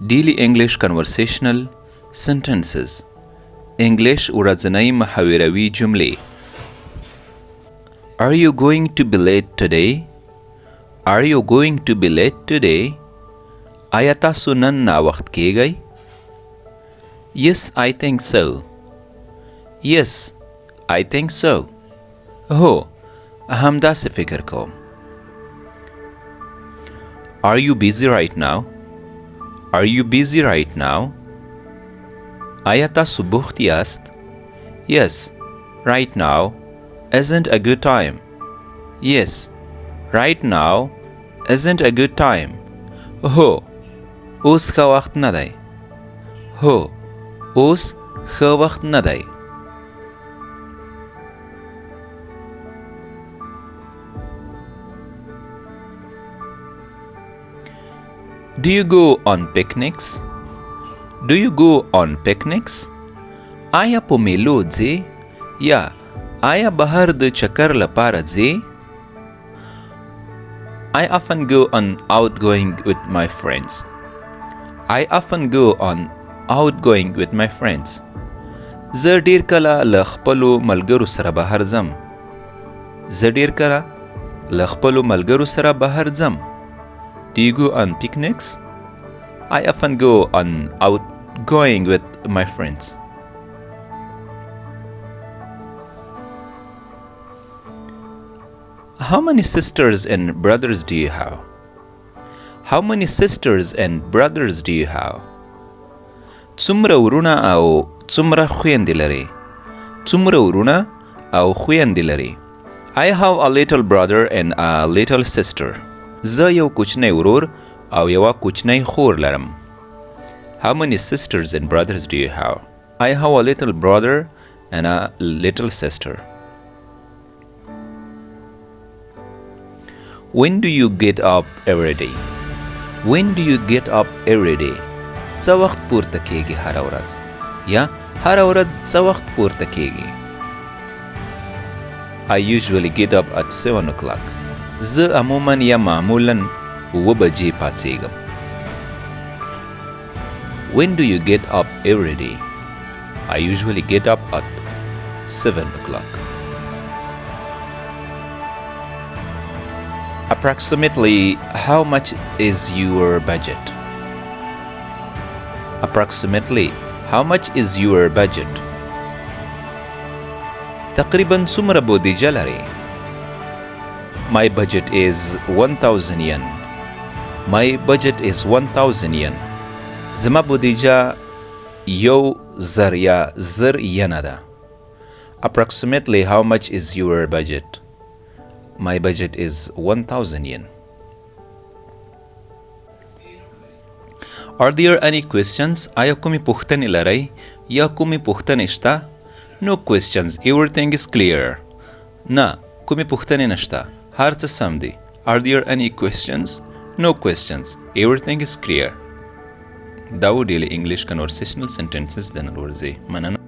Daily English conversational sentences. انګلېش ورځنۍ محاوروي جملې. Are you going to be late today? Are you going to be late today? آیا تاسو نن ناوخت کیږئ؟ Yes, I think so. Yes, I think so. هو، همداسې فکر کوم. Are you busy right now? Are you busy right now? آیا تاسو بوخت یاست؟ Yes, right now isn't a good time. Yes, right now isn't a good time. هو، اوس ښه وخت نه دی. هو، اوس ښه وخت نه دی. Do you go on picnics? Do you go on picnics? آیا په میلو ځې؟ یا آیا بهر د چکر لپاره ځې؟ I often go on outgoing with my friends. I often go on outgoing with my friends. زه ډیر کله له خپلو ملګرو سره بهر ځم. زه ډیر کله له خپلو ملګرو سره بهر ځم. Do you go on picnics? I often go on outgoing with my friends. How many sisters and brothers do you have? How many sisters and brothers do you have? څومره ورونه او څومره خویندې لرې؟ څومره ورونه او خویندې لرې؟ I have a little brother and a little sister. زه یو کوچنی ورور او یوه کوچنی خور لرم. How many sisters and brothers do you have? I have a little brother and a little sister. When do you get up every day? When do you get up every day? څه وخت پورته کیږي هره ورځ؟ یا هره ورځ څه وخت پورته کیږي؟ I usually get up at 7 o'clock. زه عموما یا معمولا 7 بجې پاڅیږم. When do you get up every day? I usually get up at 7 o'clock. Approximately how much is your budget? Approximately how much is your budget? تقریبا څومره بودیجه لرئ؟ My budget is 1000 yen. My budget is 1000 yen. زما بودیجه 1000 یا 1000 ینه ده. Approximately how much is your budget? My budget is 1000 yen. Are there any questions? آیا کومې پوښتنې لرئ یا کومې پوښتنې شته؟ No questions. Everything is clear. نه، کومې پوښتنې نشته. هر څه سم دی. Are there any questions? No questions. Everything is clear. دا و ډیلی انګلیش کنورسیشنل سنټنسز د نن ورځې. مننه.